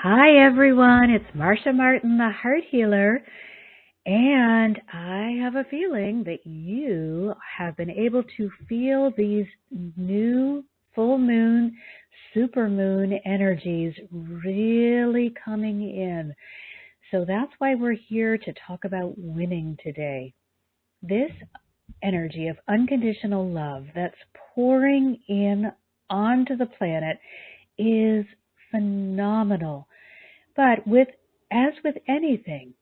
Hi everyone, it's Marcia Martin, the Heart Healer, and I have a feeling that you have been able to feel these new full moon, super moon energies really coming in. So that's why we're here to talk about winning today. This energy of unconditional love that's pouring in onto the planet is phenomenal. But as with anything,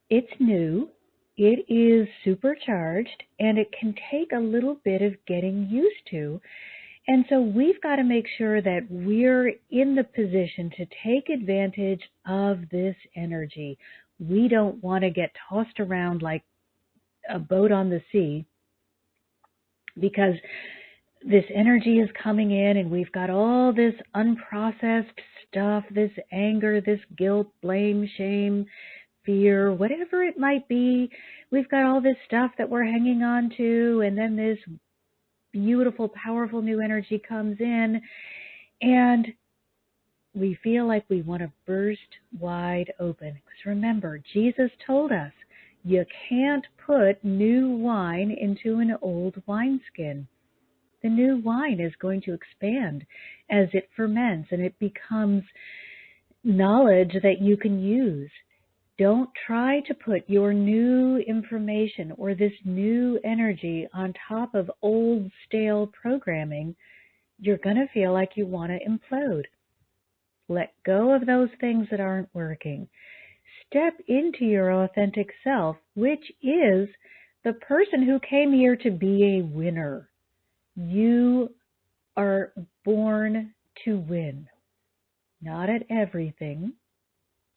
it's new, it is supercharged, and it can take a little bit of getting used to. And so we've got to make sure that we're in the position to take advantage of this energy. We don't want to get tossed around like a boat on the sea, because this energy is coming in and we've got all this unprocessed stuff, this anger, this guilt, blame, shame, fear, whatever it might be. We've got all this stuff that we're hanging on to, and then this beautiful, powerful new energy comes in and we feel like we want to burst wide open. Because remember, Jesus told us you can't put new wine into an old wineskin. The new wine is going to expand as it ferments and it becomes knowledge that you can use. Don't try to put your new information or this new energy on top of old stale programming. You're going to feel like you want to implode. Let go of those things that aren't working. Step into your authentic self, which is the person who came here to be a winner. You are born to win. Not at everything.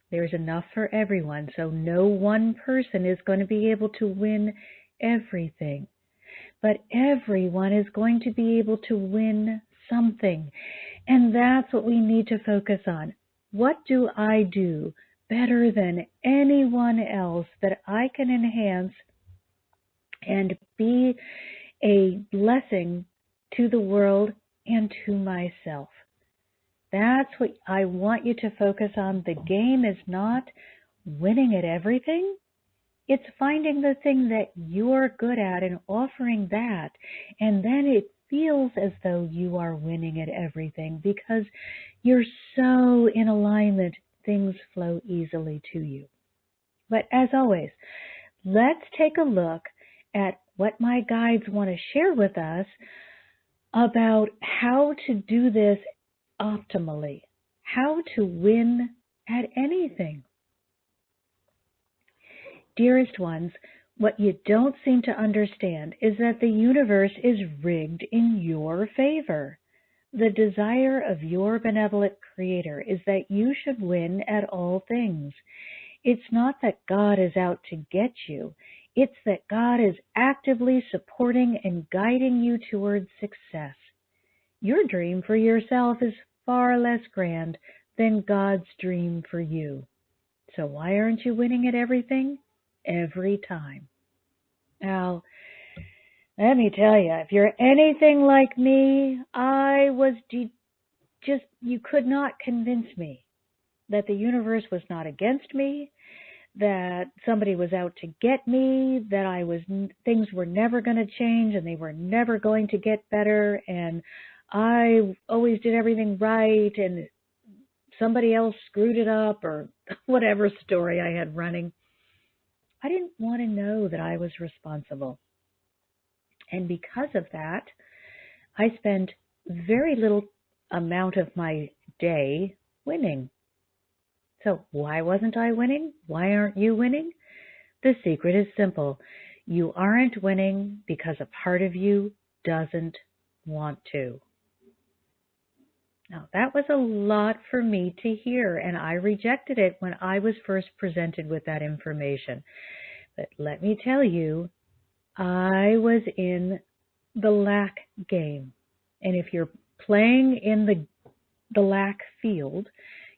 There's enough for everyone, so no one person is going to be able to win everything. But everyone is going to be able to win something. And that's what we need to focus on. What do I do better than anyone else that I can enhance and be a blessing to the world and to myself? That's what I want you to focus on. The game is not winning at everything. It's finding the thing that you're good at and offering that. And then it feels as though you are winning at everything because you're so in alignment, things flow easily to you. But as always, let's take a look at what my guides want to share with us about how to do this optimally, how to win at anything. Dearest ones, what you don't seem to understand is that the universe is rigged in your favor. The desire of your benevolent Creator is that you should win at all things. It's not that God is out to get you. It's that God is actively supporting and guiding you towards success. Your dream for yourself is far less grand than God's dream for you. So why aren't you winning at everything? Every time. Now, let me tell you, if you're anything like me, I was you could not convince me that the universe was not against me, that somebody was out to get me, that things were never going to change and they were never going to get better, and I always did everything right and somebody else screwed it up, or whatever story I had running. I didn't want to know that I was responsible. And because of that, I spent very little amount of my day winning. So why wasn't I winning? Why aren't you winning? The secret is simple. You aren't winning because a part of you doesn't want to. Now, that was a lot for me to hear, and I rejected it when I was first presented with that information. But let me tell you, I was in the lack game. And if you're playing in the lack field,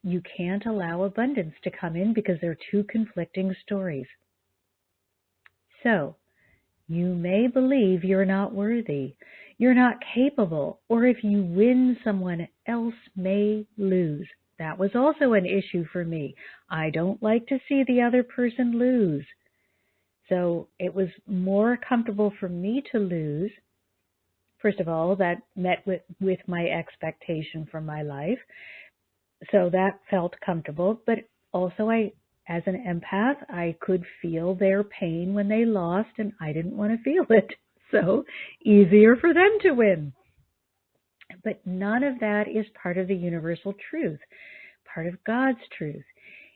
you can't allow abundance to come in because they're two conflicting stories. So, you may believe you're not worthy, you're not capable, or if you win, someone else may lose. That was also an issue for me. I don't like to see the other person lose. So it was more comfortable for me to lose. First of all, that met with my expectation for my life. So that felt comfortable. But also, as an empath, I could feel their pain when they lost, and I didn't want to feel it. So easier for them to win. But none of that is part of the universal truth, part of God's truth.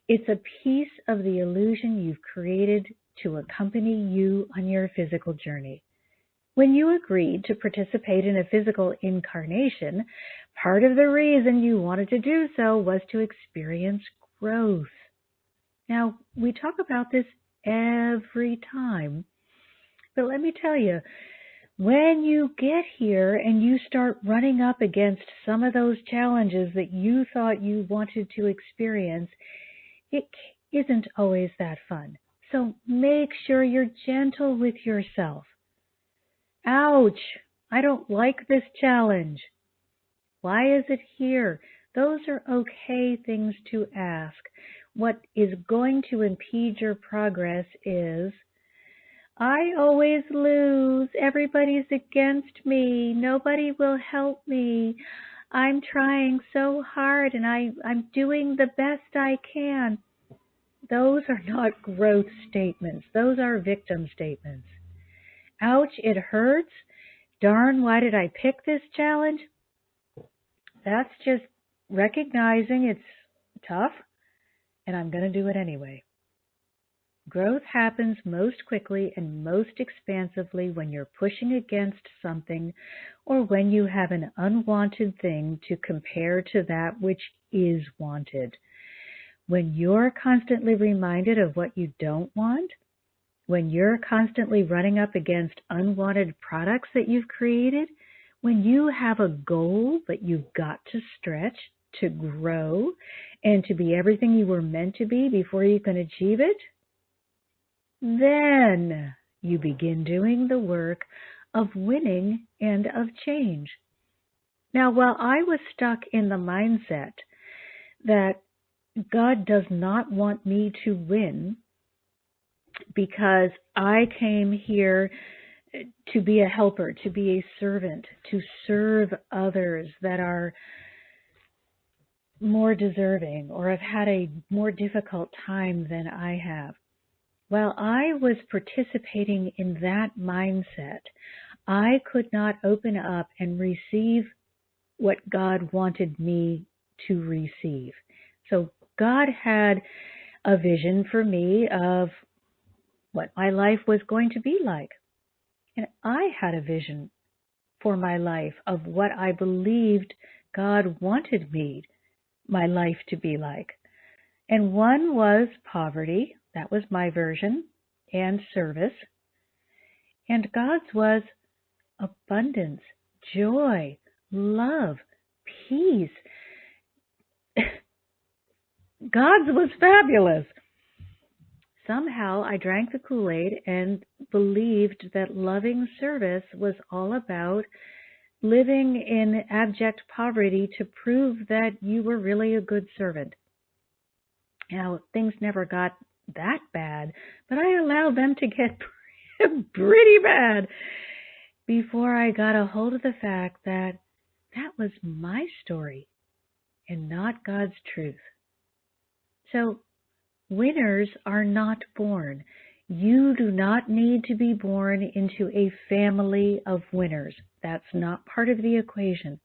It's a piece of the illusion you've created to accompany you on your physical journey. When you agreed to participate in a physical incarnation, part of the reason you wanted to do so was to experience growth. Now, we talk about this every time, but let me tell you, when you get here and you start running up against some of those challenges that you thought you wanted to experience, it isn't always that fun. So make sure you're gentle with yourself. Ouch, I don't like this challenge. Why is it here? Those are okay things to ask. What is going to impede your progress is, I always lose. Everybody's against me. Nobody will help me. I'm trying so hard and I'm doing the best I can. Those are not growth statements. Those are victim statements. Ouch, it hurts. Darn, why did I pick this challenge? That's just recognizing it's tough and I'm going to do it anyway. Growth happens most quickly and most expansively when you're pushing against something or when you have an unwanted thing to compare to that which is wanted. When you're constantly reminded of what you don't want, when you're constantly running up against unwanted products that you've created, when you have a goal that you've got to stretch, to grow, and to be everything you were meant to be before you can achieve it, then you begin doing the work of winning and of change. Now, while I was stuck in the mindset that God does not want me to win because I came here to be a helper, to be a servant, to serve others that are more deserving or have had a more difficult time than I have. While I was participating in that mindset, I could not open up and receive what God wanted me to receive. So God had a vision for me of what my life was going to be like. And I had a vision for my life of what I believed God wanted my life to be like. And one was poverty. That was my version, and service. And God's was abundance, joy, love, peace. God's was fabulous. Somehow I drank the Kool-Aid and believed that loving service was all about living in abject poverty to prove that you were really a good servant. Now, things never got that bad, but I allowed them to get pretty bad before I got a hold of the fact that that was my story and not God's truth. So, winners are not born. You do not need to be born into a family of winners. That's not part of the equation.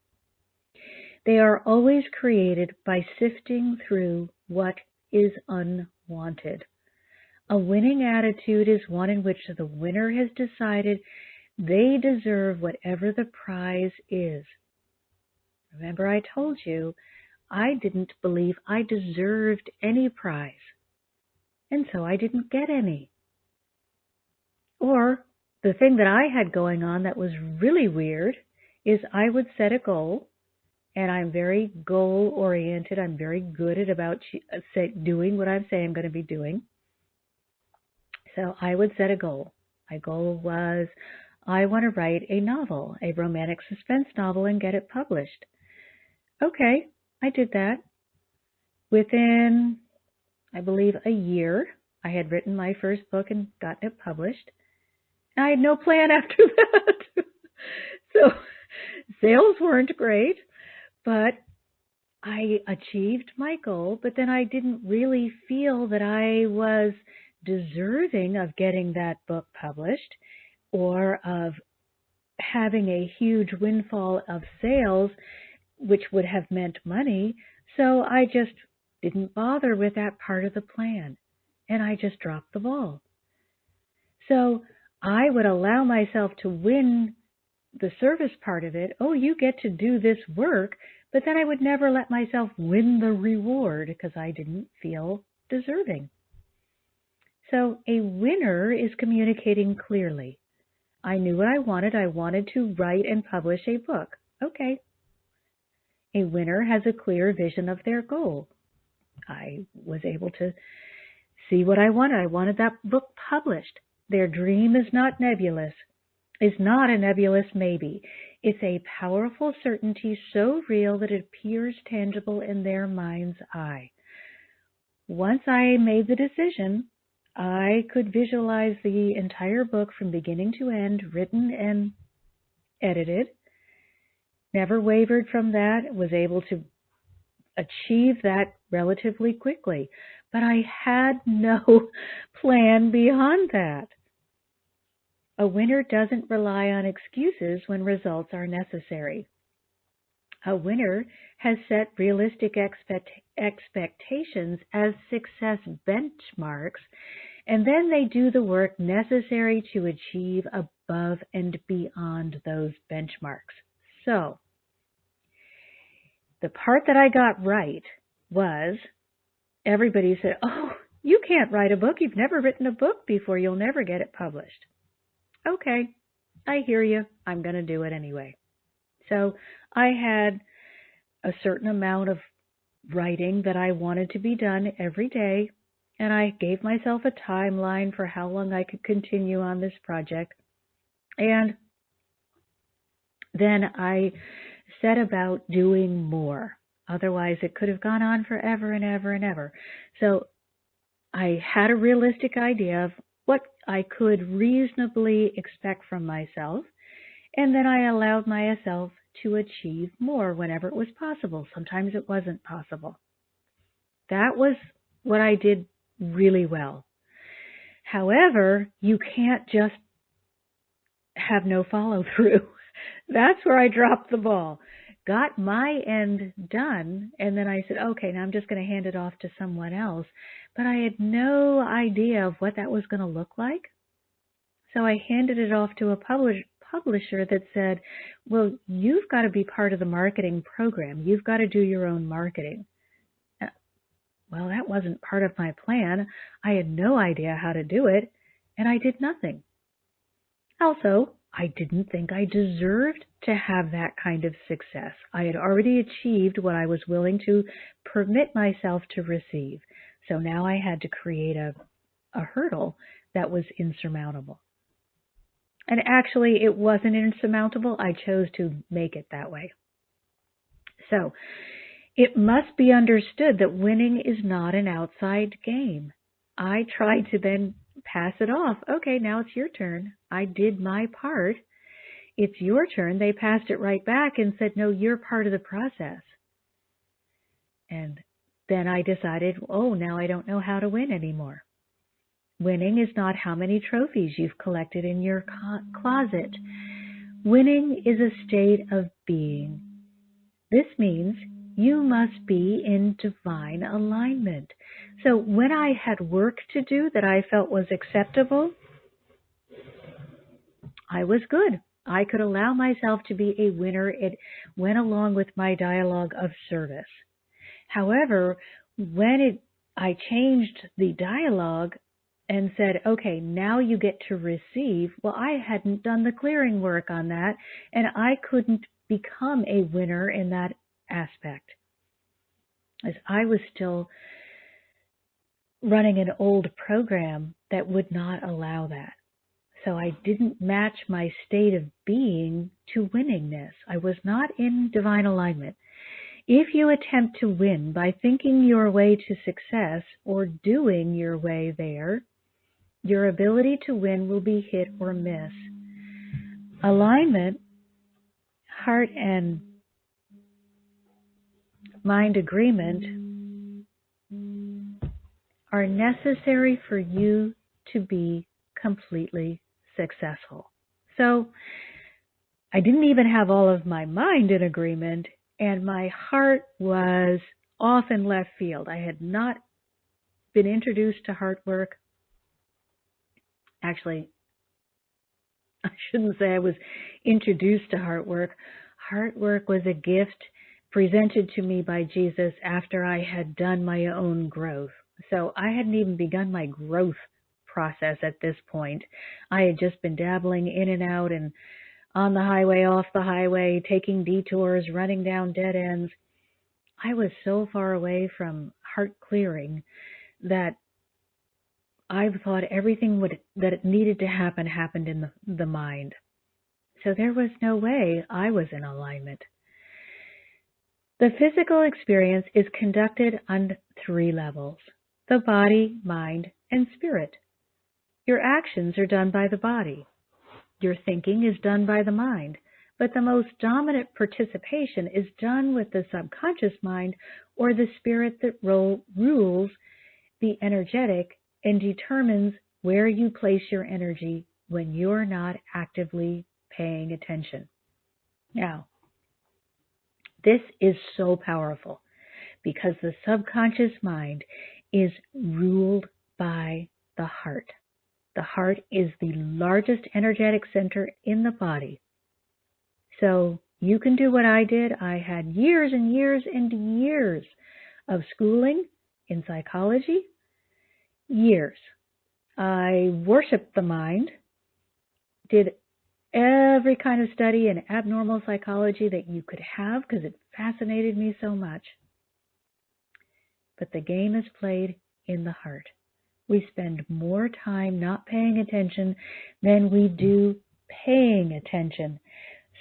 They are always created by sifting through what is unwanted. A winning attitude is one in which the winner has decided they deserve whatever the prize is. Remember, I told you I didn't believe I deserved any prize, and so I didn't get any. Or the thing that I had going on that was really weird is I would set a goal, and I'm very goal-oriented. I'm very good at doing what I'm saying I'm going to be doing. So I would set a goal. My goal was, I want to write a novel, a romantic suspense novel, and get it published. Okay, I did that. within, I believe, a year, I had written my first book and gotten it published. I had no plan after that. So sales weren't great, but I achieved my goal, but then I didn't really feel that I was deserving of getting that book published or of having a huge windfall of sales, which would have meant money. So I just didn't bother with that part of the plan, and I just dropped the ball. So I would allow myself to win the service part of it. Oh, you get to do this work, but then I would never let myself win the reward because I didn't feel deserving. So a winner is communicating clearly. I knew what I wanted. I wanted to write and publish a book. Okay. A winner has a clear vision of their goal. I was able to see what I wanted. I wanted that book published. Their dream is not nebulous. Is not a nebulous maybe. It's a powerful certainty so real that it appears tangible in their mind's eye. Once I made the decision, I could visualize the entire book from beginning to end, written and edited. Never wavered from that, was able to achieve that relatively quickly. But I had no plan beyond that. A winner doesn't rely on excuses when results are necessary. A winner has set realistic expectations as success benchmarks, and then they do the work necessary to achieve above and beyond those benchmarks. So, the part that I got right was everybody said, "Oh, you can't write a book. You've never written a book before. You'll never get it published." Okay, I hear you. I'm going to do it anyway. So I had a certain amount of writing that I wanted to be done every day, and I gave myself a timeline for how long I could continue on this project. And then I set about doing more. Otherwise, it could have gone on forever and ever and ever. So I had a realistic idea of what I could reasonably expect from myself, and then I allowed myself to achieve more whenever it was possible. Sometimes it wasn't possible. That was what I did really well. However, you can't just have no follow-through. That's where I dropped the ball. Got my end done, and then I said, okay, now I'm just going to hand it off to someone else. But I had no idea of what that was going to look like. So I handed it off to a publisher that said, well, you've got to be part of the marketing program. You've got to do your own marketing. Well, that wasn't part of my plan. I had no idea how to do it, and I did nothing. Also, I didn't think I deserved to have that kind of success. I had already achieved what I was willing to permit myself to receive. So now I had to create a hurdle that was insurmountable. And actually, it wasn't insurmountable. I chose to make it that way. So it must be understood that winning is not an outside game. I tried to then pass it off. Okay, now it's your turn. I did my part. It's your turn. They passed it right back and said, no, you're part of the process. And then I decided, oh, now I don't know how to win anymore. Winning is not how many trophies you've collected in your closet. Winning is a state of being. This means you must be in divine alignment. So when I had work to do that I felt was acceptable, I was good. I could allow myself to be a winner. It went along with my dialogue of service. However, when I changed the dialogue and said, okay, now you get to receive, well, I hadn't done the clearing work on that, and I couldn't become a winner in that aspect, as I was still running an old program that would not allow that. So I didn't match my state of being to winningness. I was not in divine alignment. If you attempt to win by thinking your way to success or doing your way there, your ability to win will be hit or miss. Alignment, heart and mind agreement are necessary for you to be completely successful. So I didn't even have all of my mind in agreement, and my heart was off in left field. I had not been introduced to heart work. Actually, I shouldn't say I was introduced to heart work. Heart work was a gift presented to me by Jesus after I had done my own growth. So I hadn't even begun my growth process at this point. I had just been dabbling in and out and on the highway, off the highway, taking detours, running down dead ends. I was so far away from heart clearing that I thought everything that needed to happen happened in the mind. So there was no way I was in alignment. The physical experience is conducted on 3 levels: the body, mind, and spirit. Your actions are done by the body. Your thinking is done by the mind. But the most dominant participation is done with the subconscious mind, or the spirit that rules the energetic and determines where you place your energy when you're not actively paying attention. Now, this is so powerful because the subconscious mind is ruled by the heart. The heart is the largest energetic center in the body. So you can do what I did. I had years and years and years of schooling in psychology. Years. I worshiped the mind, did every kind of study in abnormal psychology that you could have because it fascinated me so much. But the game is played in the heart. We spend more time not paying attention than we do paying attention.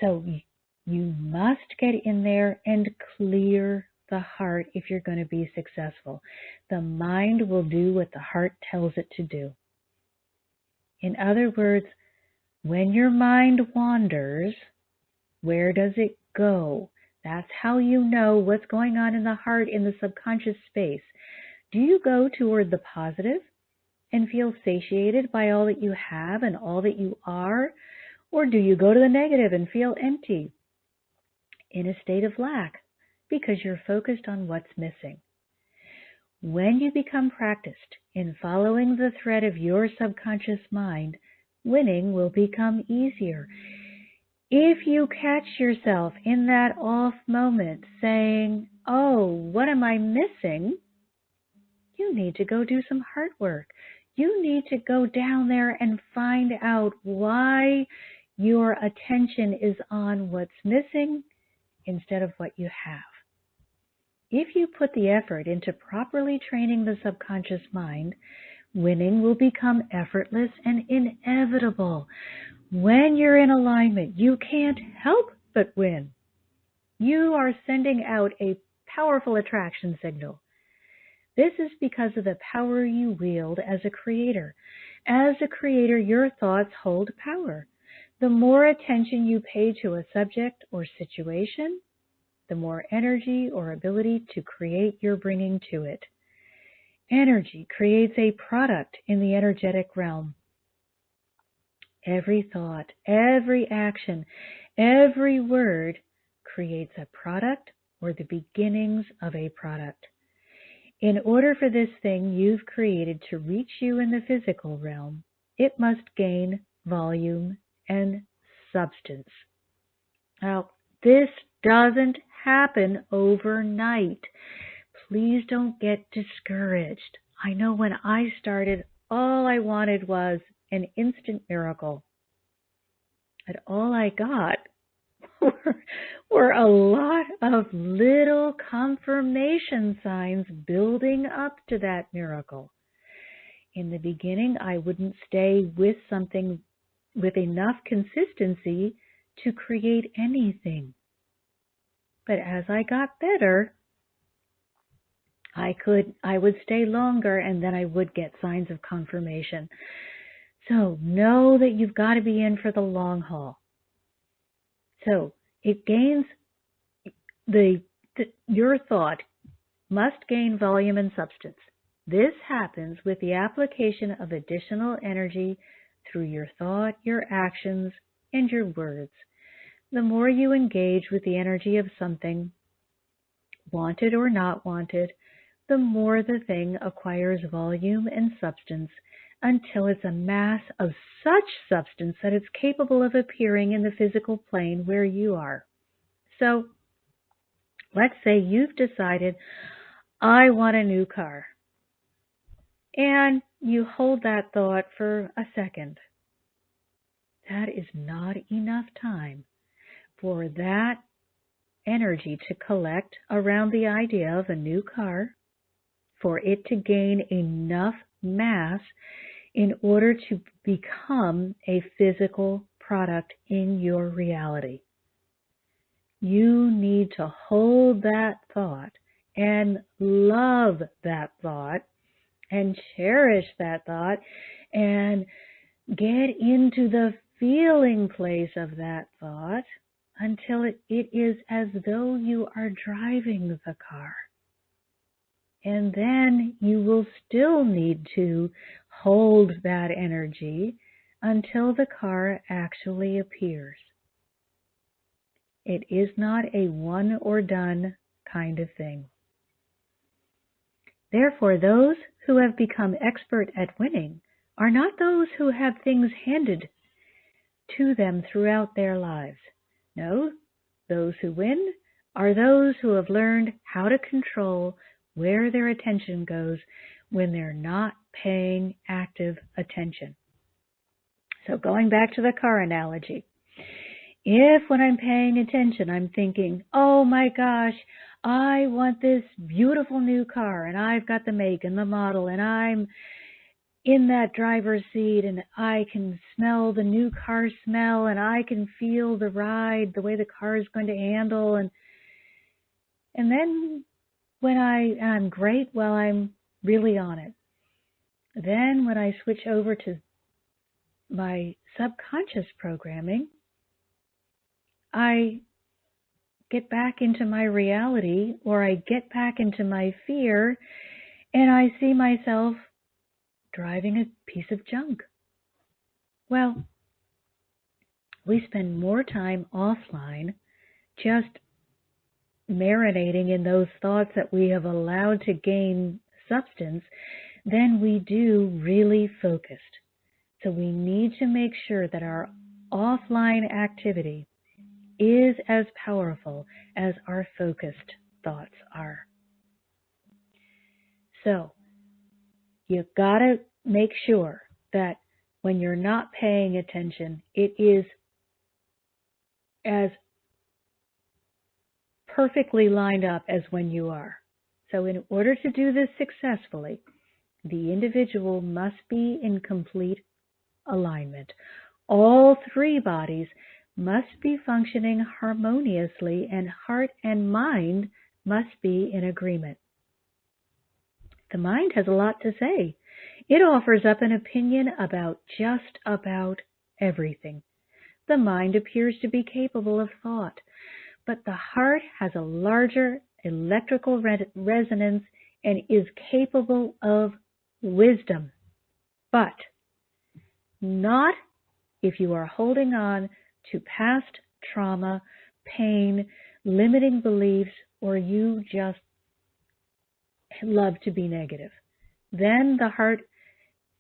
So you must get in there and clear the heart if you're going to be successful. The mind will do what the heart tells it to do. In other words, when your mind wanders, where does it go? That's how you know what's going on in the heart in the subconscious space. Do you go toward the positive and feel satiated by all that you have and all that you are? Or do you go to the negative and feel empty, in a state of lack, because you're focused on what's missing? When you become practiced in following the thread of your subconscious mind, winning will become easier. If you catch yourself in that off moment saying, oh, what am I missing? You need to go do some heart work. You need to go down there and find out why your attention is on what's missing instead of what you have. If you put the effort into properly training the subconscious mind, winning will become effortless and inevitable. When you're in alignment, you can't help but win. You are sending out a powerful attraction signal. This is because of the power you wield as a creator. As a creator, your thoughts hold power. The more attention you pay to a subject or situation, the more energy or ability to create you're bringing to it. Energy creates a product in the energetic realm. Every thought, every action, every word creates a product or the beginnings of a product. In order for this thing you've created to reach you in the physical realm, it must gain volume and substance. Now, this doesn't happen overnight. Please don't get discouraged. I know when I started, all I wanted was an instant miracle. And all I got were a lot of little confirmation signs building up to that miracle. In the beginning, I wouldn't stay with something with enough consistency to create anything. But as I got better, I would stay longer, and then I would get signs of confirmation. So know that you've got to be in for the long haul. So it gains your thought must gain volume and substance. This happens with the application of additional energy through your thought, your actions, and your words. The more you engage with the energy of something, wanted or not wanted, the more the thing acquires volume and substance until it's a mass of such substance that it's capable of appearing in the physical plane where you are. So, let's say you've decided, I want a new car. And you hold that thought for a second. That is not enough time for that energy to collect around the idea of a new car, for it to gain enough mass in order to become a physical product in your reality. You need to hold that thought and love that thought and cherish that thought and get into the feeling place of that thought until it is as though you are driving the car. And then you will still need to hold that energy until the car actually appears. It is not a one or done kind of thing. Therefore, those who have become expert at winning are not those who have things handed to them throughout their lives. No, those who win are those who have learned how to control where their attention goes when they're not paying active attention. So going back to the car analogy, if when I'm paying attention, I'm thinking, oh my gosh, I want this beautiful new car, and I've got the make and the model, and I'm in that driver's seat, and I can smell the new car smell, and I can feel the ride, the way the car is going to handle, and then when I'm great while I'm really on it. Then when I switch over to my subconscious programming, I get back into my reality, or I get back into my fear, and I see myself driving a piece of junk. Well, we spend more time offline just marinating in those thoughts that we have allowed to gain substance than we do really focused. So we need to make sure that our offline activity is as powerful as our focused thoughts are. So you've got to make sure that when you're not paying attention, it is as perfectly lined up as when you are. So in order to do this successfully, the individual must be in complete alignment. All three bodies must be functioning harmoniously, and heart and mind must be in agreement. The mind has a lot to say. It offers up an opinion about just about everything. The mind appears to be capable of thought, but the heart has a larger electrical resonance and is capable of wisdom. But not if you are holding on to past trauma, pain, limiting beliefs, or you just love to be negative. Then the heart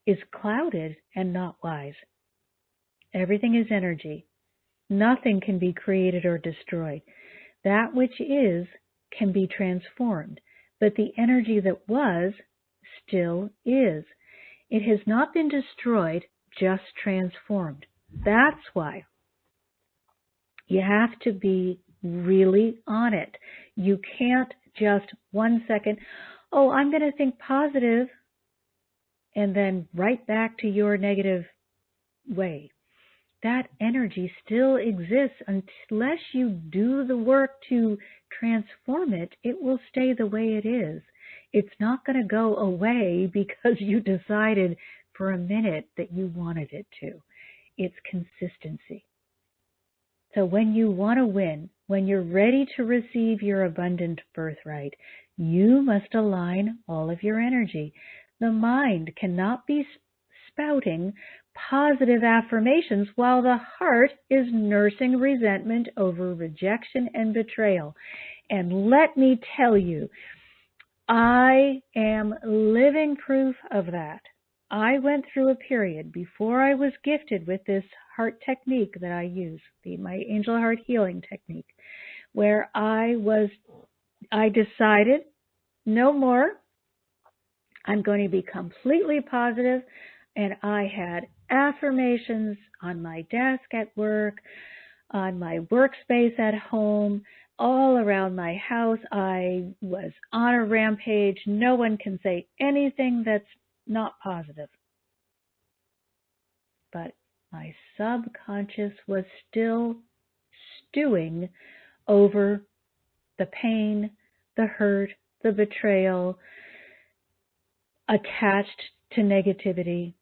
is clouded and not wise. Everything is energy. Nothing can be created or destroyed. That which is can be transformed, but the energy that was still is. It has not been destroyed, just transformed. That's why you have to be really on it. You can't just 1 second, oh, I'm going to think positive, and then right back to your negative way. that energy still exists. Unless you do the work to transform it, it will stay the way it is. It's not going to go away because you decided for a minute that you wanted it to. It's consistency. So when you want to win, when you're ready to receive your abundant birthright, you must align all of your energy. The mind cannot be spouting positive affirmations while the heart is nursing resentment over rejection and betrayal. And let me tell you, I am living proof of that. I went through a period before I was gifted with this heart technique that I use, my angel heart healing technique, where I decided no more. I'm going to be completely positive, and I had affirmations on my desk at work, on my workspace at home, all around my house. I was on a rampage. No one can say anything that's not positive. But my subconscious was still stewing over the pain, the hurt, the betrayal, attached to negativity.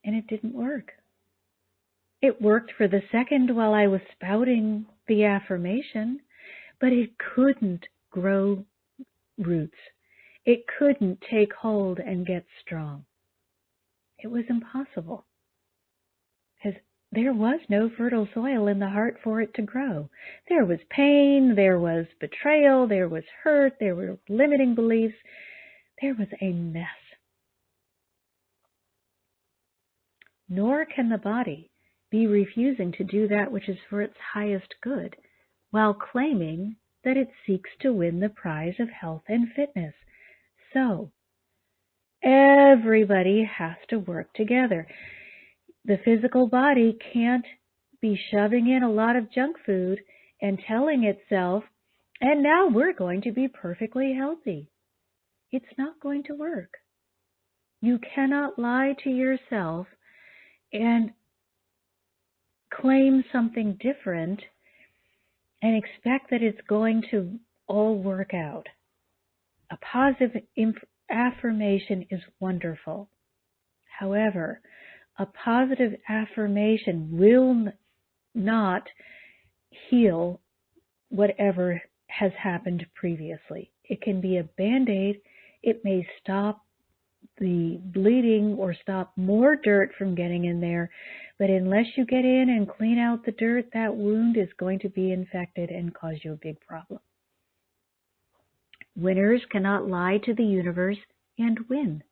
And it didn't work. It worked for the second while I was spouting the affirmation, but it couldn't grow roots. It couldn't take hold and get strong. It was impossible because there was no fertile soil in the heart for it to grow. There was pain, there was betrayal, there was hurt, there were limiting beliefs. There was a mess. Nor can the body be refusing to do that which is for its highest good, while claiming that it seeks to win the prize of health and fitness. So, everybody has to work together. The physical body can't be shoving in a lot of junk food and telling itself, and now we're going to be perfectly healthy. It's not going to work. You cannot lie to yourself and claim something different and expect that it's going to all work out. A positive affirmation is wonderful. However, a positive affirmation will not heal whatever has happened previously. It can be a Band-Aid. It may stop the bleeding or stop more dirt from getting in there, but unless you get in and clean out the dirt, that wound is going to be infected and cause you a big problem. Winners cannot lie to the universe and win.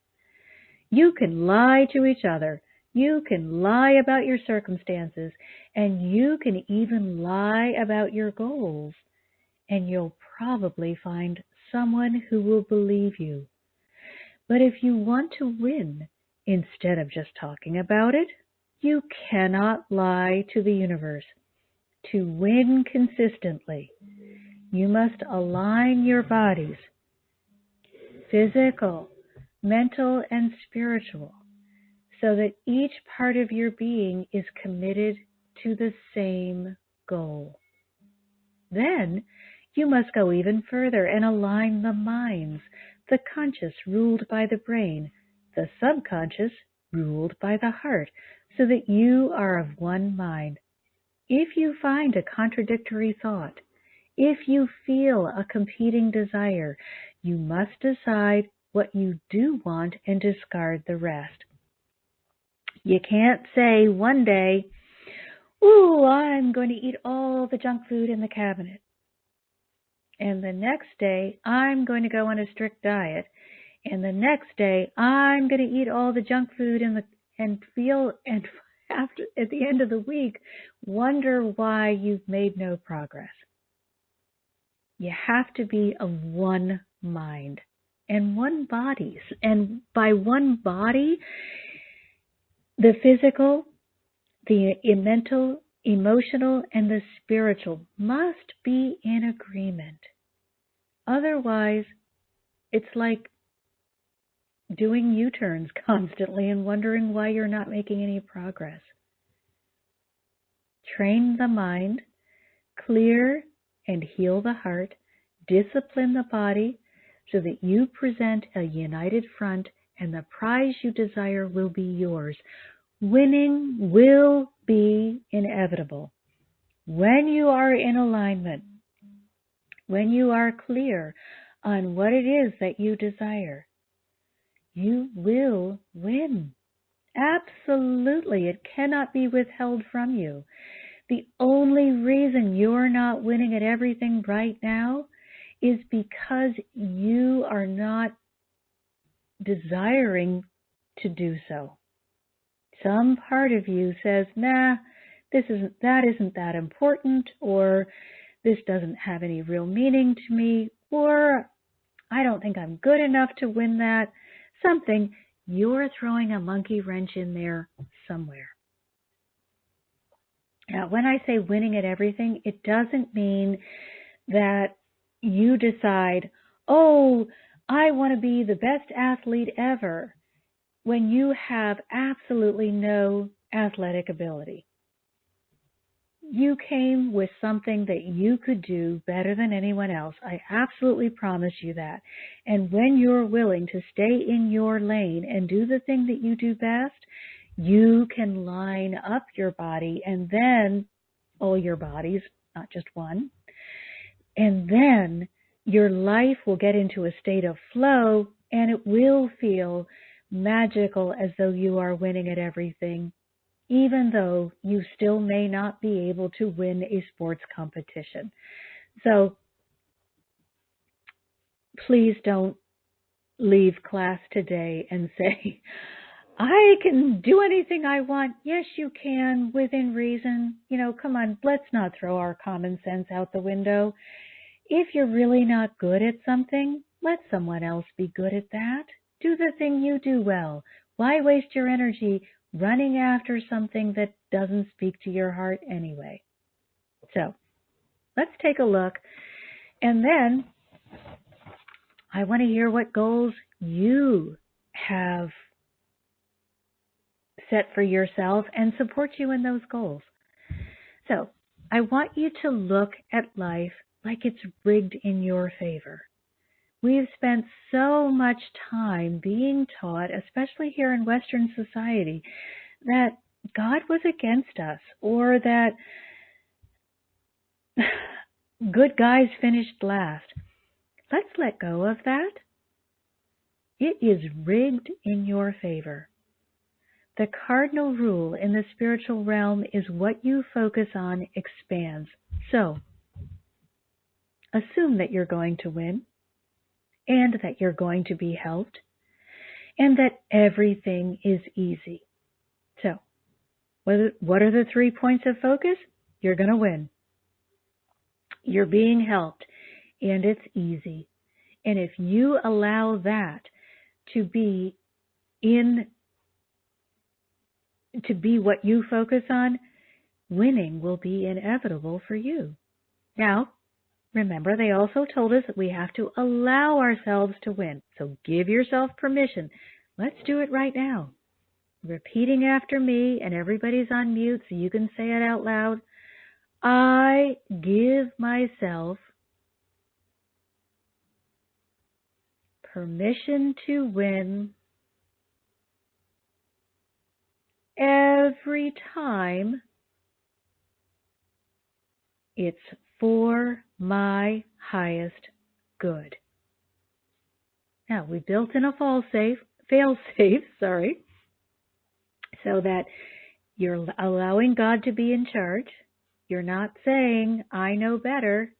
You can lie to each other. You can lie about your circumstances, and you can even lie about your goals, and you'll probably find someone who will believe you. But if you want to win, instead of just talking about it, you cannot lie to the universe. To win consistently, you must align your bodies, physical, mental, and spiritual, so that each part of your being is committed to the same goal. Then you must go even further and align the minds, the conscious ruled by the brain, the subconscious ruled by the heart, so that you are of one mind. If you find a contradictory thought, if you feel a competing desire, you must decide what you do want and discard the rest. You can't say one day, "Ooh, I'm going to eat all the junk food in the cabinet." And the next day, "I'm going to go on a strict diet." And the next day, "I'm going to eat all the junk food at the end of the week, wonder why you've made no progress. You have to be of one mind and one body. And by one body, the physical, the mental, emotional, and the spiritual must be in agreement. Otherwise, it's like doing U-turns constantly and wondering why you're not making any progress. Train the mind, clear and heal the heart, discipline the body so that you present a united front and the prize you desire will be yours. Winning will be inevitable. When you are in alignment, when you are clear on what it is that you desire, you will win. Absolutely. It cannot be withheld from you. The only reason you're not winning at everything right now is because you are not desiring to do so. Some part of you says, nah, that isn't that important, or this doesn't have any real meaning to me, or I don't think I'm good enough to win that. Something, you're throwing a monkey wrench in there somewhere. Now, when I say winning at everything, it doesn't mean that you decide, oh, I want to be the best athlete ever, when you have absolutely no athletic ability. You came with something that you could do better than anyone else. I absolutely promise you that. And when you're willing to stay in your lane and do the thing that you do best, you can line up your body and then all your bodies, not just one. And then your life will get into a state of flow and it will feel magical, as though you are winning at everything, even though you still may not be able to win a sports competition. So please don't leave class today and say, I can do anything I want. Yes, you can, within reason. Come on, let's not throw our common sense out the window. If you're really not good at something, let someone else be good at that. Do the thing you do well. Why waste your energy running after something that doesn't speak to your heart anyway? So let's take a look. And then I want to hear what goals you have set for yourself and support you in those goals. So I want you to look at life like it's rigged in your favor. We've spent so much time being taught, especially here in Western society, that God was against us, or that good guys finished last. Let's let go of that. It is rigged in your favor. The cardinal rule in the spiritual realm is what you focus on expands. So, assume that you're going to win, and that you're going to be helped, and that everything is easy. So, what are the 3 points of focus? You're going to win. You're being helped, and it's easy. And if you allow that to be what you focus on, winning will be inevitable for you. Now, remember, they also told us that we have to allow ourselves to win. So give yourself permission. Let's do it right now. Repeating after me, and everybody's on mute so you can say it out loud. I give myself permission to win every time it's for my highest good. Now, we built in a fail-safe, so that you're allowing God to be in charge. You're not saying, I know better,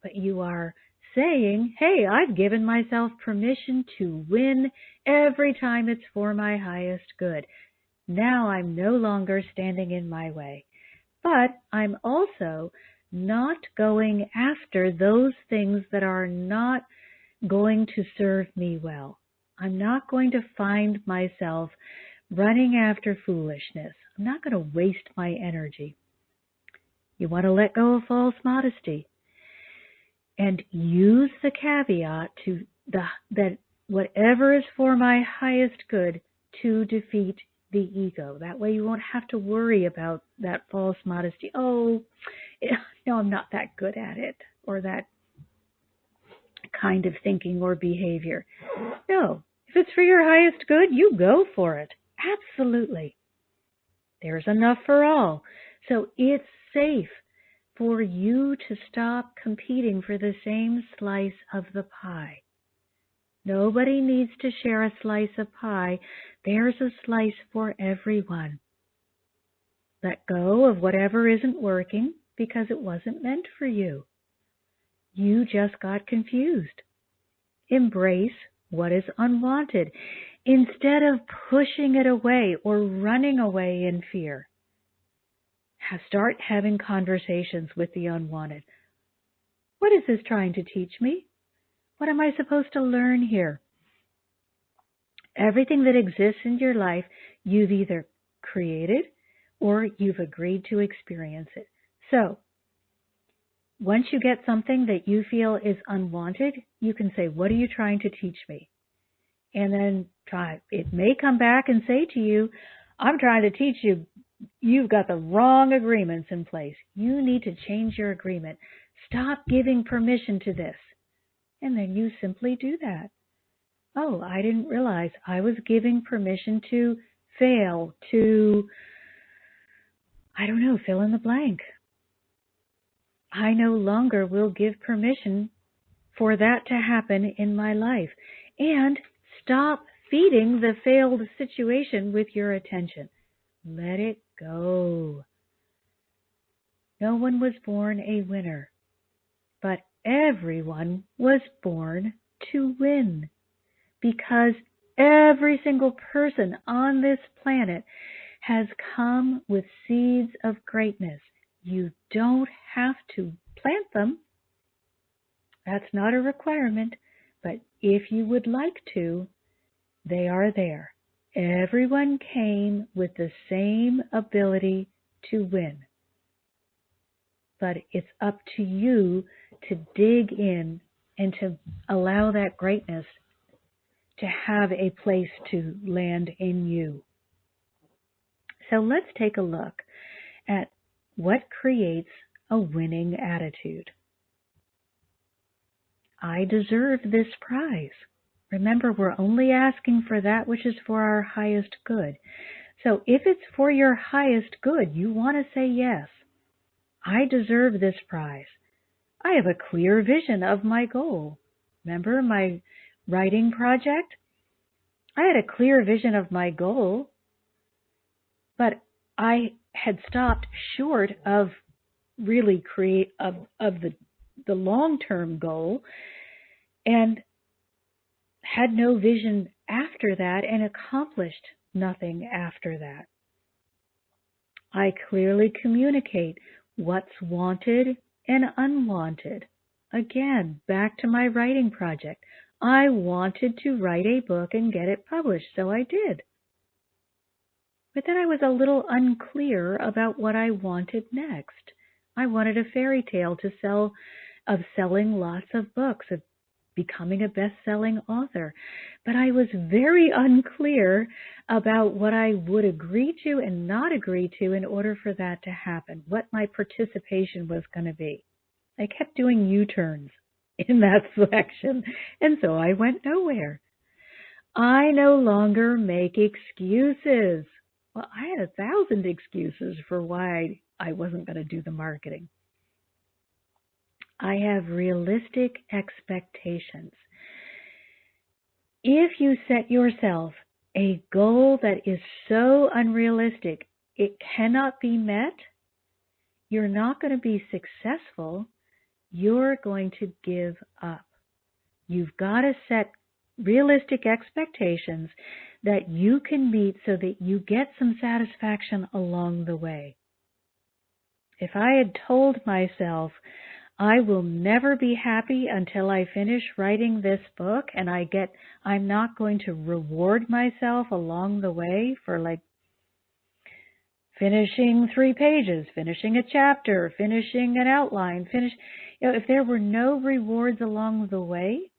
but you are saying, hey, I've given myself permission to win every time it's for my highest good. Now I'm no longer standing in my way. But I'm also not going after those things that are not going to serve me well. I'm not going to find myself running after foolishness. I'm not going to waste my energy. You want to let go of false modesty and use the caveat that whatever is for my highest good to defeat the ego. That way you won't have to worry about that false modesty. Oh, no, I'm not that good at it, or that kind of thinking or behavior. No, if it's for your highest good, you go for it. Absolutely. There's enough for all. So it's safe for you to stop competing for the same slice of the pie. Nobody needs to share a slice of pie. There's a slice for everyone. Let go of whatever isn't working because it wasn't meant for you. You just got confused. Embrace what is unwanted instead of pushing it away or running away in fear. Start having conversations with the unwanted. What is this trying to teach me? What am I supposed to learn here? Everything that exists in your life, you've either created or you've agreed to experience it. So, once you get something that you feel is unwanted, you can say, what are you trying to teach me? And then try. It may come back and say to you, I'm trying to teach you, you've got the wrong agreements in place. You need to change your agreement. Stop giving permission to this. And then you simply do that. Oh, I didn't realize I was giving permission to fail, to, I don't know, fill in the blank. I no longer will give permission for that to happen in my life. And stop feeding the failed situation with your attention. Let it go. No one was born a winner, but everyone was born to win, because every single person on this planet has come with seeds of greatness. You don't have to plant them. That's not a requirement, but if you would like to, they are there. Everyone came with the same ability to win. But it's up to you to dig in and to allow that greatness to have a place to land in you. So let's take a look at what creates a winning attitude. I deserve this prize. Remember, we're only asking for that which is for our highest good. So if it's for your highest good, you want to say yes. I deserve this prize. I have a clear vision of my goal. Remember my writing project? I had a clear vision of my goal, but I had stopped short of really of the long-term goal and had no vision after that and accomplished nothing after that. I clearly communicate what's wanted and unwanted. Again, back to my writing project. I wanted to write a book and get it published, so I did. But then I was a little unclear about what I wanted next. I wanted a fairy tale to sell, of selling lots of books, of becoming a best-selling author. But I was very unclear about what I would agree to and not agree to in order for that to happen, what my participation was going to be. I kept doing U-turns in that section, and so I went nowhere. I no longer make excuses. Well, I had 1,000 excuses for why I wasn't going to do the marketing. I have realistic expectations. If you set yourself a goal that is so unrealistic it cannot be met, you're not going to be successful. You're going to give up. You've got to set realistic expectations that you can meet so that you get some satisfaction along the way. If I had told myself, I will never be happy until I finish writing this book, and I'm not going to reward myself along the way for like finishing 3 pages, finishing a chapter, finishing an outline, if there were no rewards along the way,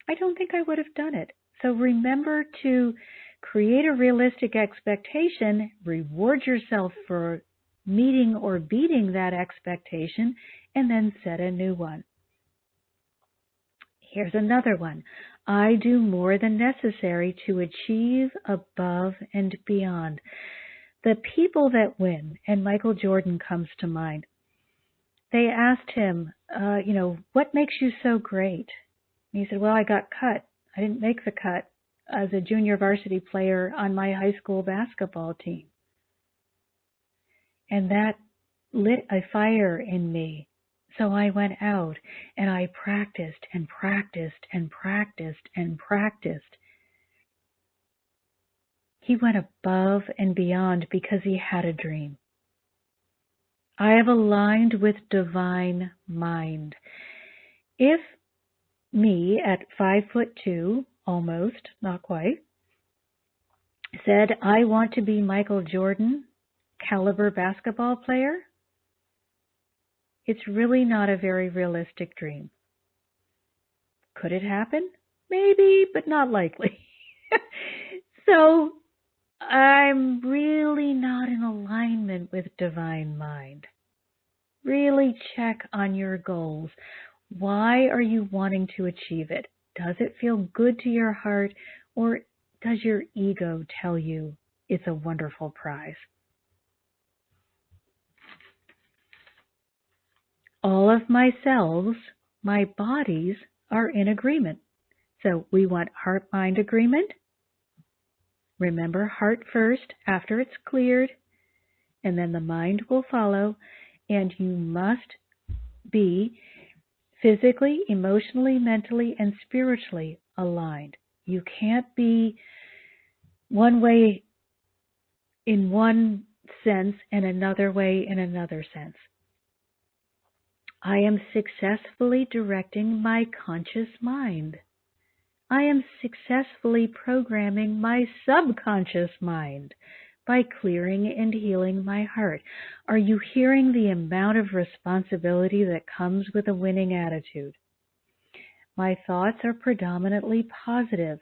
I don't think I would have done it. So remember to create a realistic expectation, reward yourself for meeting or beating that expectation, and then set a new one. Here's another one. I do more than necessary to achieve above and beyond. The people that win, and Michael Jordan comes to mind, they asked him, what makes you so great? And he said, well, I got cut. I didn't make the cut as a junior varsity player on my high school basketball team. And that lit a fire in me. So I went out and I practiced and practiced and practiced and practiced. He went above and beyond because he had a dream. I have aligned with divine mind. If me at 5'2", almost, not quite, said I want to be Michael Jordan caliber basketball player, it's really not a very realistic dream. Could it happen? Maybe, but not likely. So I'm really not in alignment with divine mind. Really check on your goals. Why are you wanting to achieve it? Does it feel good to your heart, or does your ego tell you it's a wonderful prize? All of my cells, my bodies, are in agreement. So we want heart-mind agreement. Remember, heart first after it's cleared, and then the mind will follow, and you must be physically, emotionally, mentally, and spiritually aligned. You can't be one way in one sense and another way in another sense. I am successfully directing my conscious mind. I am successfully programming my subconscious mind by clearing and healing my heart. Are you hearing the amount of responsibility that comes with a winning attitude? My thoughts are predominantly positive.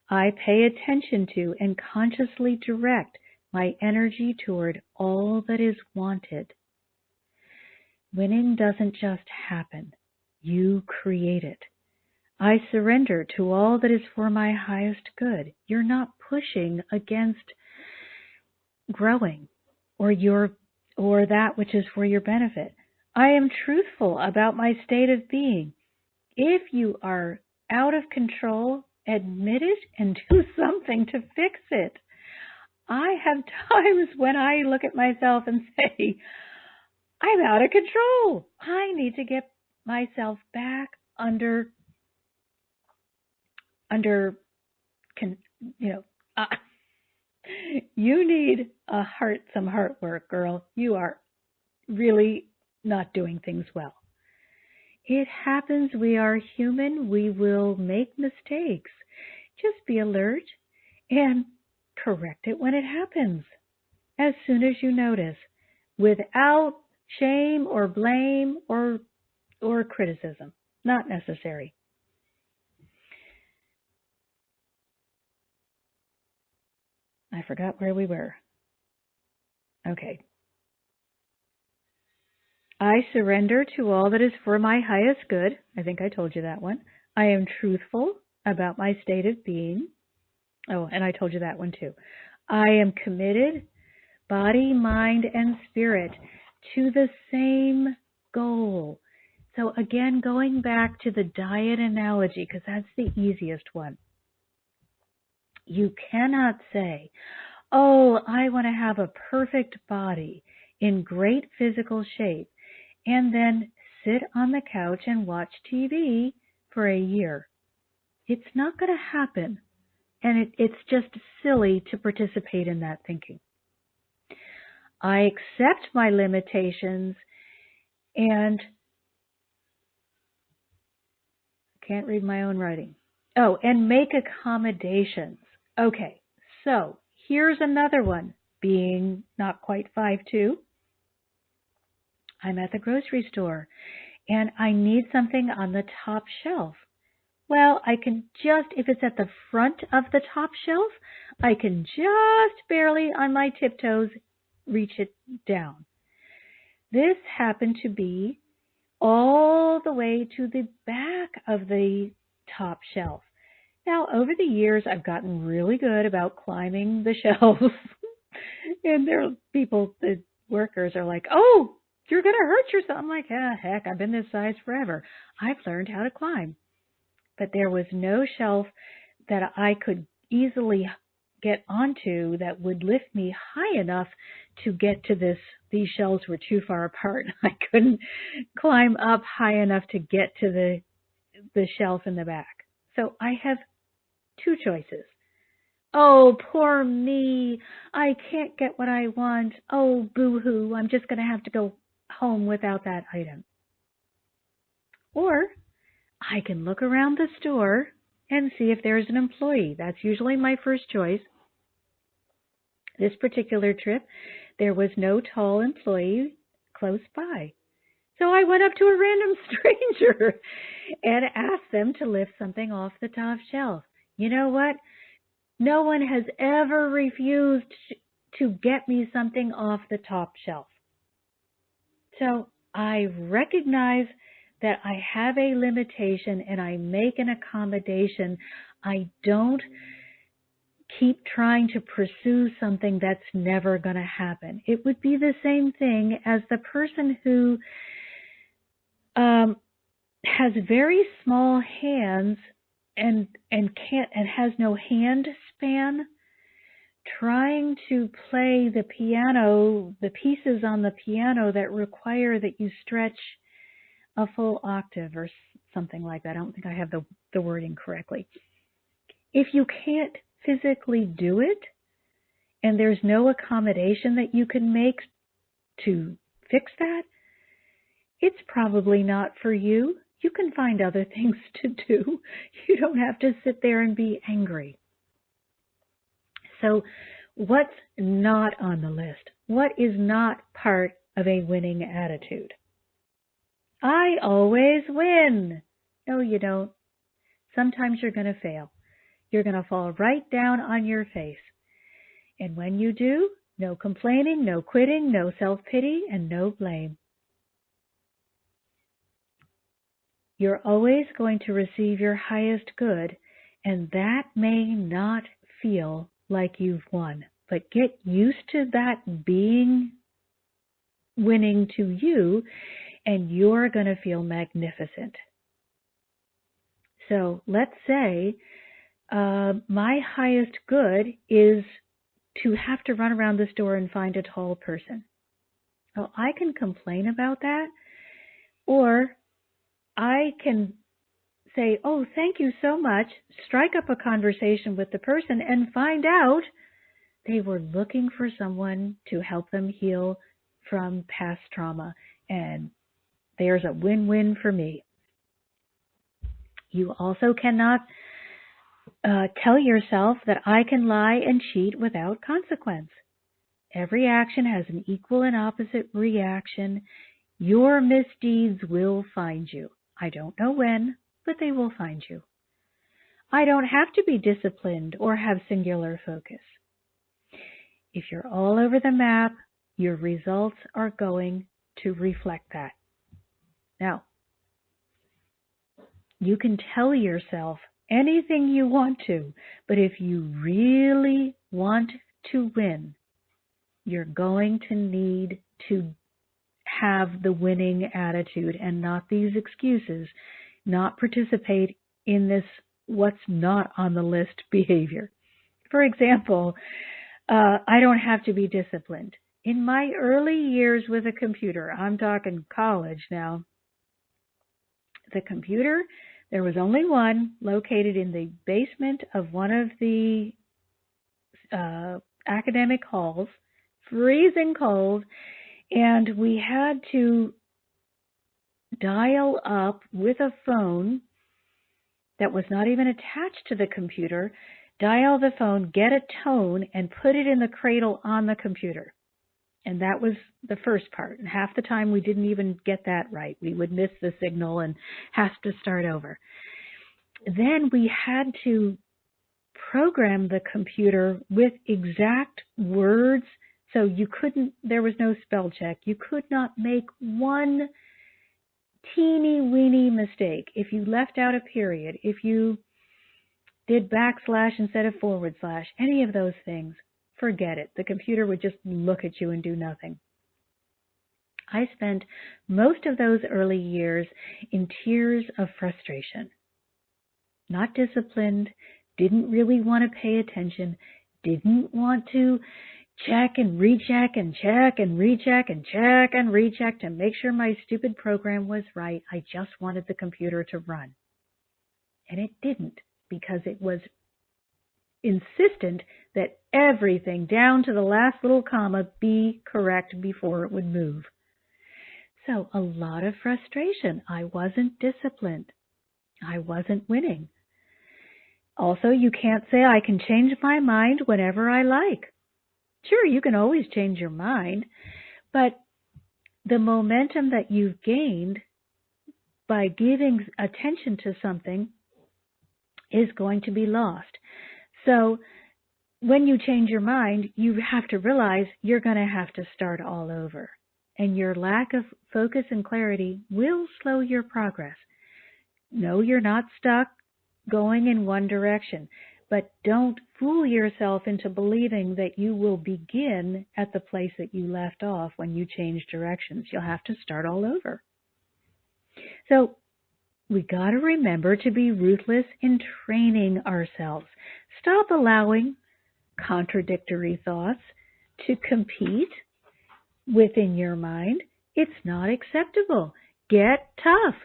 I pay attention to and consciously direct my energy toward all that is wanted. Winning doesn't just happen. You create it. I surrender to all that is for my highest good. You're not pushing against growing or that which is for your benefit. I am truthful about my state of being. If you are out of control, admit it and do something to fix it. I have times when I look at myself and say, I'm out of control. I need to get myself back under you need some heart work, girl. You are really not doing things well. It happens. We are human. We will make mistakes. Just be alert and correct it when it happens, as soon as you notice, without shame or blame or criticism. Not necessary. I forgot where we were. Okay. I surrender to all that is for my highest good. I think I told you that one. I am truthful about my state of being. Oh, and I told you that one too. I am committed, body, mind, and spirit, to the same goal. So again, going back to the diet analogy, because that's the easiest one. You cannot say, oh, I want to have a perfect body in great physical shape, and then sit on the couch and watch TV for a year. It's not going to happen, and it's just silly to participate in that thinking. I accept my limitations and can't read my own writing. Oh, and make accommodations. Okay, so here's another one. Being not quite 5'2", I'm at the grocery store and I need something on the top shelf. Well, I can just, if it's at the front of the top shelf, I can just barely on my tiptoes reach it down. This happened to be all the way to the back of the top shelf. Now, over the years, I've gotten really good about climbing the shelves. And there are people, the workers are like, oh, you're going to hurt yourself. I'm like, heck, I've been this size forever. I've learned how to climb. But there was no shelf that I could easily get onto that would lift me high enough to get to this. These shelves were too far apart. I couldn't climb up high enough to get to the shelf in the back. So I have two choices. Oh, poor me. I can't get what I want. Oh, boo-hoo. I'm just going to have to go home without that item. Or I can look around the store and see if there's an employee. That's usually my first choice. This particular trip, there was no tall employee close by. So I went up to a random stranger and asked them to lift something off the top shelf. You know what? No one has ever refused to get me something off the top shelf. So I recognize that I have a limitation and I make an accommodation. I don't keep trying to pursue something that's never going to happen. It would be the same thing as the person who has very small hands and has no hand span, trying to play the piano, the pieces on the piano that require that you stretch a full octave or something like that. I don't think I have the wording correctly. If you can't physically do it, and there's no accommodation that you can make to fix that, it's probably not for you. You can find other things to do. You don't have to sit there and be angry. So what's not on the list? What is not part of a winning attitude? I always win. No, you don't. Sometimes you're going to fail. You're going to fall right down on your face. And when you do, no complaining, no quitting, no self-pity, and no blame. You're always going to receive your highest good, and that may not feel like you've won. But get used to that being winning to you, and you're going to feel magnificent. So let's say my highest good is to have to run around the store and find a tall person. Well, I can complain about that, or I can say, oh, thank you so much, strike up a conversation with the person and find out they were looking for someone to help them heal from past trauma. And there's a win-win for me. You also cannot tell yourself that I can lie and cheat without consequence. Every action has an equal and opposite reaction. Your misdeeds will find you. I don't know when, but they will find you. I don't have to be disciplined or have singular focus. If you're all over the map, your results are going to reflect that. Now, you can tell yourself anything you want to, but if you really want to win, you're going to need to have the winning attitude and not these excuses, not participate in this what's not on the list behavior. For example, I don't have to be disciplined. In my early years with a computer, I'm talking college now, the computer, there was only one located in the basement of one of the academic halls, freezing cold, and we had to dial up with a phone that was not even attached to the computer, dial the phone, get a tone, and put it in the cradle on the computer. And that was the first part. And half the time we didn't even get that right. We would miss the signal and have to start over. then we had to program the computer with exact words. So there was no spell check. You could not make one teeny weeny mistake. If you left out a period, if you did backslash instead of forward slash, any of those things, forget it. The computer would just look at you and do nothing. I spent most of those early years in tears of frustration. Not disciplined, didn't really want to pay attention, didn't want to check and recheck and check and recheck and check and recheck to make sure my stupid program was right. I just wanted the computer to run. And it didn't, because it was insistent that everything down to the last little comma be correct before it would move. So a lot of frustration. I wasn't disciplined. I wasn't winning. Also, you can't say I can change my mind whenever I like. Sure, you can always change your mind, but the momentum that you've gained by giving attention to something is going to be lost. So when you change your mind, you have to realize you're going to have to start all over. And your lack of focus and clarity will slow your progress. No, you're not stuck going in one direction, but don't fool yourself into believing that you will begin at the place that you left off when you change directions. You'll have to start all over. So we got to remember to be ruthless in training ourselves. Stop allowing contradictory thoughts to compete within your mind. It's not acceptable. Get tough.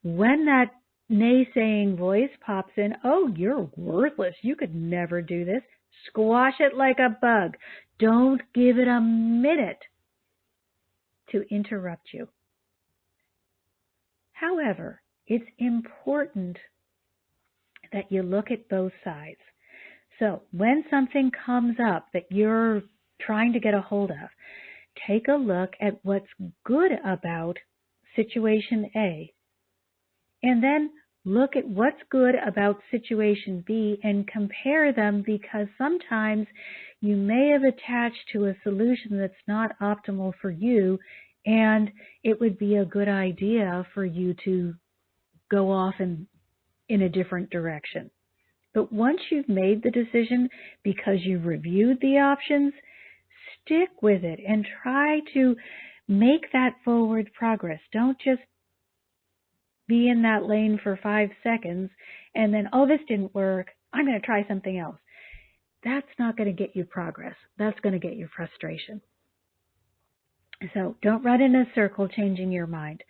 When that naysaying voice pops in, oh, you're worthless, you could never do this, squash it like a bug. Don't give it a minute to interrupt you. However, it's important that you look at both sides. So when something comes up that you're trying to get a hold of, take a look at what's good about situation A, and then look at what's good about situation B and compare them, because sometimes you may have attached to a solution that's not optimal for you, and it would be a good idea for you to go off in a different direction. But once you've made the decision because you've reviewed the options, stick with it and try to make that forward progress. Don't just be in that lane for 5 seconds and then, oh, this didn't work, I'm going to try something else. That's not going to get you progress. That's going to get you frustration. So don't run in a circle changing your mind.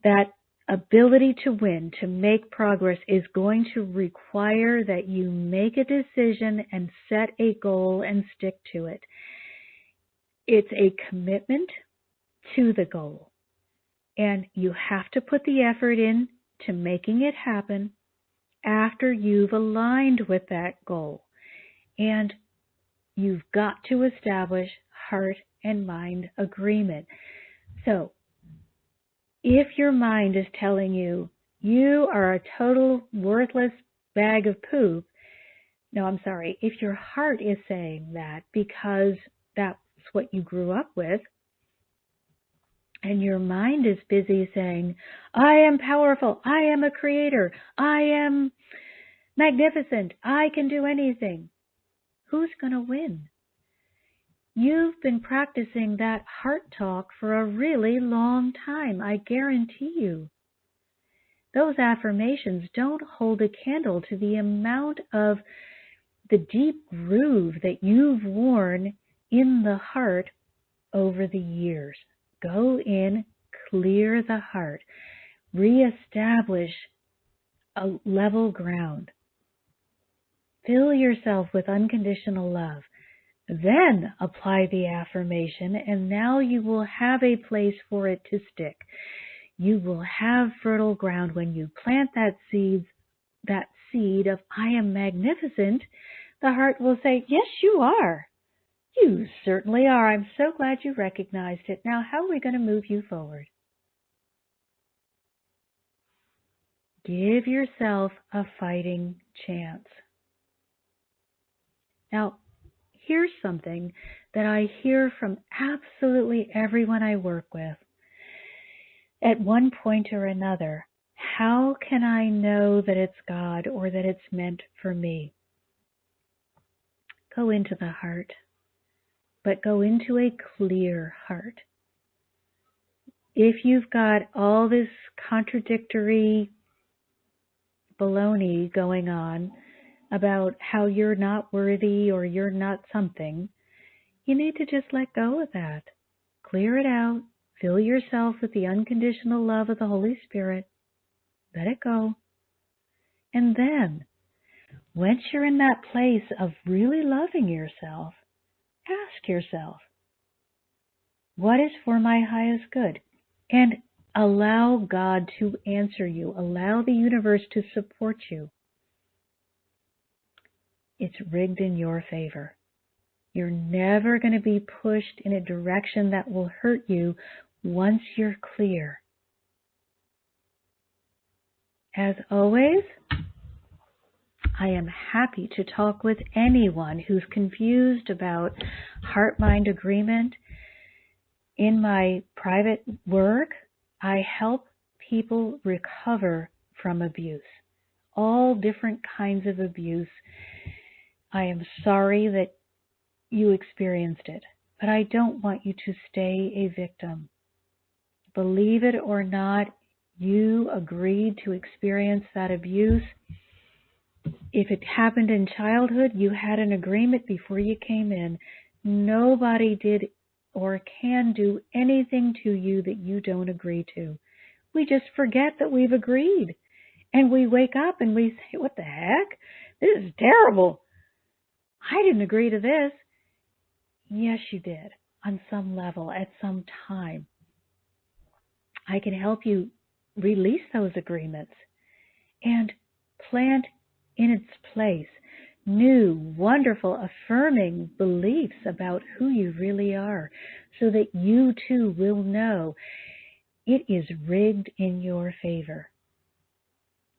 That ability to win, to make progress, is going to require that you make a decision and set a goal and stick to it. It's a commitment to the goal. And you have to put the effort in to making it happen after you've aligned with that goal. And you've got to establish heart and mind agreement. So if your mind is telling you, you are a total worthless bag of poop, no, I'm sorry, if your heart is saying that because that's what you grew up with, and your mind is busy saying, I am powerful, I am a creator, I am magnificent, I can do anything, who's going to win? You've been practicing that heart talk for a really long time, I guarantee you. Those affirmations don't hold a candle to the amount of the deep groove that you've worn in the heart over the years. Go in, clear the heart, reestablish a level ground. Fill yourself with unconditional love. Then apply the affirmation, and now you will have a place for it to stick. You will have fertile ground when you plant that seed of I am magnificent. The heart will say, yes, you are. You certainly are. I'm so glad you recognized it. Now, how are we going to move you forward? Give yourself a fighting chance. Now, here's something that I hear from absolutely everyone I work with. At one point or another, how can I know that it's God or that it's meant for me? Go into the heart, but go into a clear heart. If you've got all this contradictory baloney going on about how you're not worthy or you're not something, you need to just let go of that. Clear it out. Fill yourself with the unconditional love of the Holy Spirit. Let it go. And then, once you're in that place of really loving yourself, ask yourself, what is for my highest good? And allow God to answer you. Allow the universe to support you. It's rigged in your favor. You're never going to be pushed in a direction that will hurt you once you're clear. As always, I am happy to talk with anyone who's confused about heart-mind agreement. In my private work, I help people recover from abuse, all different kinds of abuse. I am sorry that you experienced it, but I don't want you to stay a victim. Believe it or not, you agreed to experience that abuse. If it happened in childhood, you had an agreement before you came in. Nobody did or can do anything to you that you don't agree to. We just forget that we've agreed. And we wake up and we say, what the heck? This is terrible. I didn't agree to this. Yes, you did, on some level, at some time. I can help you release those agreements and plant in its place new, wonderful, affirming beliefs about who you really are, so that you too will know it is rigged in your favor.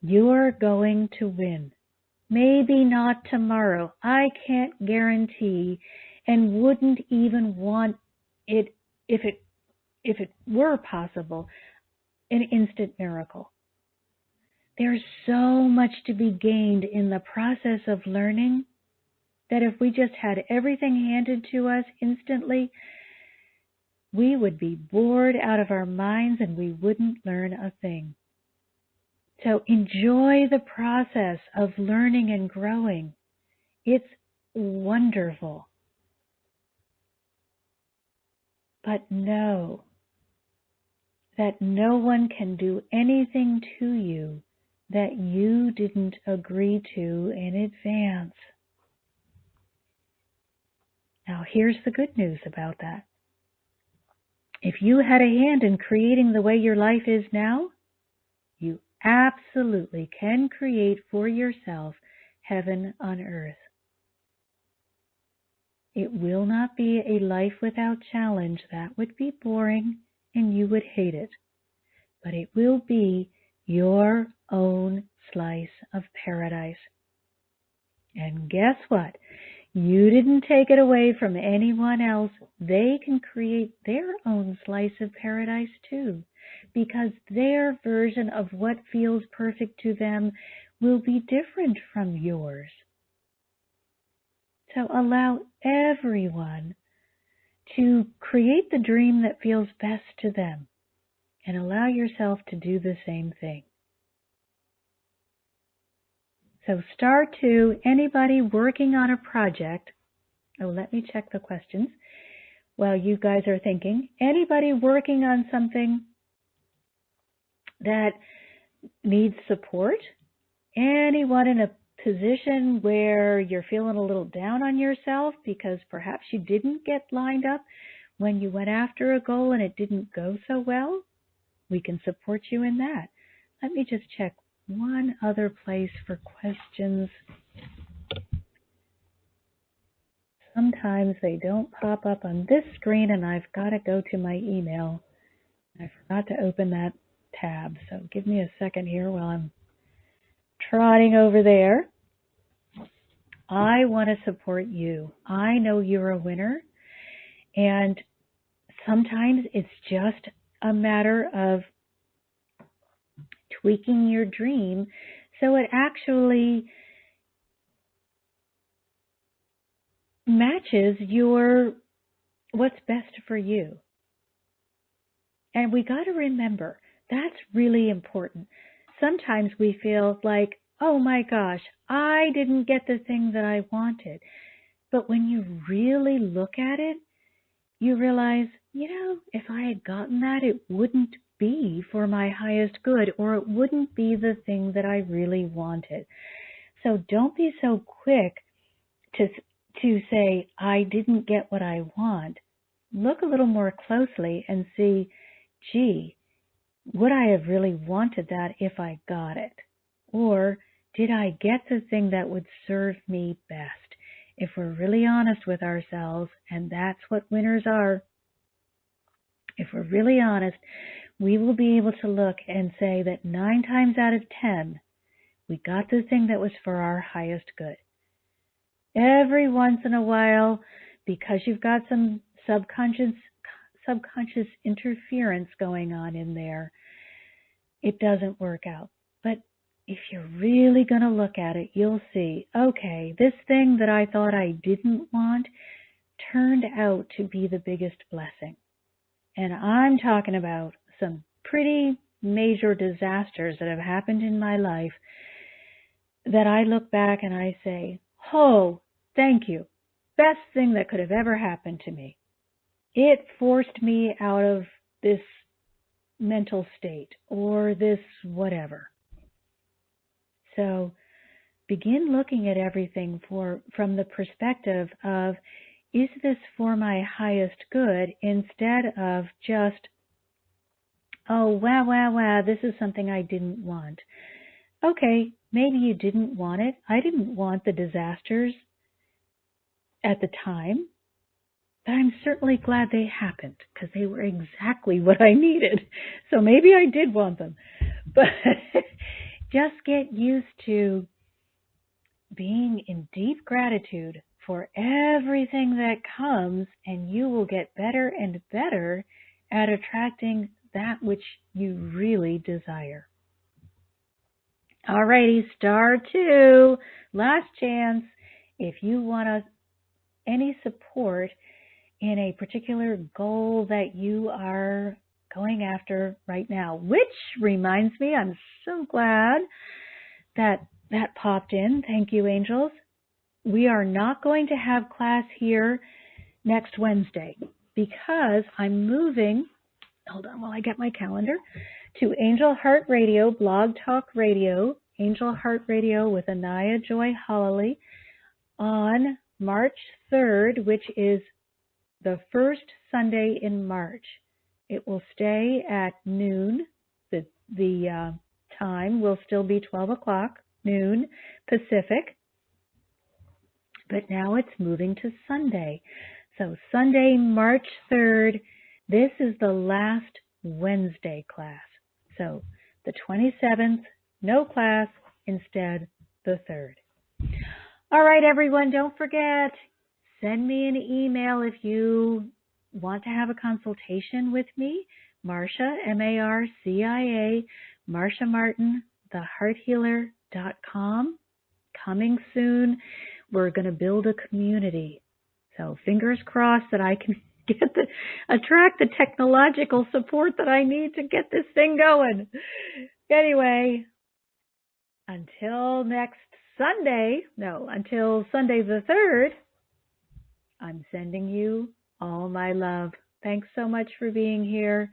You're going to win. Maybe not tomorrow. I can't guarantee and wouldn't even want it if it were possible, an instant miracle. There's so much to be gained in the process of learning that if we just had everything handed to us instantly, we would be bored out of our minds and we wouldn't learn a thing. So enjoy the process of learning and growing. It's wonderful. But know that no one can do anything to you that you didn't agree to in advance. Now, here's the good news about that. If you had a hand in creating the way your life is now, you absolutely can create for yourself heaven on earth. It will not be a life without challenge. That would be boring and you would hate it. But it will be your own slice of paradise. And guess what? You didn't take it away from anyone else. They can create their own slice of paradise too, because their version of what feels perfect to them will be different from yours. So allow everyone to create the dream that feels best to them, and allow yourself to do the same thing. So star 2, anybody working on a project, let me check the questions while you guys are thinking. Anybody working on something that needs support? Anyone in a position where you're feeling a little down on yourself because perhaps you didn't get lined up when you went after a goal and it didn't go so well? We can support you in that. Let me just check one other place for questions. Sometimes they don't pop up on this screen and I've got to go to my email. I forgot to open that tab, so give me a second here while I'm trotting over there. I want to support you. I know you're a winner, and sometimes it's just a matter of tweaking your dream so it actually matches what's best for you. And we got to remember, that's really important. Sometimes we feel like, oh my gosh, I didn't get the thing that I wanted. But when you really look at it, you realize, if I had gotten that, it wouldn't be for my highest good, or it wouldn't be the thing that I really wanted. So don't be so quick to say, I didn't get what I want. Look a little more closely and see, gee, would I have really wanted that if I got it? Or did I get the thing that would serve me best? If we're really honest with ourselves, and that's what winners are, if we're really honest, we will be able to look and say that 9 times out of 10, we got the thing that was for our highest good. Every once in a while, because you've got some subconscious interference going on in there, it doesn't work out. But if you're really going to look at it, you'll see, okay, this thing that I thought I didn't want turned out to be the biggest blessing. And I'm talking about some pretty major disasters that have happened in my life that I look back and I say, oh, thank you. Best thing that could have ever happened to me. It forced me out of this mental state or this whatever. So begin looking at everything from the perspective of, is this for my highest good, instead of just, oh, wow, this is something I didn't want. Okay, maybe you didn't want it. I didn't want the disasters at the time, but I'm certainly glad they happened because they were exactly what I needed. So maybe I did want them. But just get used to being in deep gratitude for everything that comes, and you will get better and better at attracting that which you really desire. Alrighty, star 2, last chance. If you want any support in a particular goal that you are going after right now, which reminds me, I'm so glad that popped in. Thank you, angels. We are not going to have class here next Wednesday because I'm moving, hold on while I get my calendar, to Angel Heart Radio, Blog Talk Radio, Angel Heart Radio with Anaya Joy Holly on March 3rd, which is the first Sunday in March. It will stay at noon. The time will still be 12 o'clock, noon Pacific. But now it's moving to Sunday. So Sunday, March 3rd, this is the last Wednesday class. So the 27th, no class, instead the 3rd. All right, everyone, don't forget, send me an email if you want to have a consultation with me, Marcia, M-A-R-C-I-A, Marcia Martin, thehearthealer.com. Coming soon. We're going to build a community. So fingers crossed that I can attract the technological support that I need to get this thing going. Anyway, until Sunday the 3rd, I'm sending you all my love. Thanks so much for being here.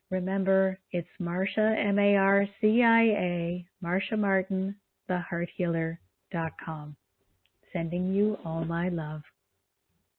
Remember, it's Marcia, M-A-R-C-I-A, Marcia Martin, thehearthealer.com. Sending you all my love.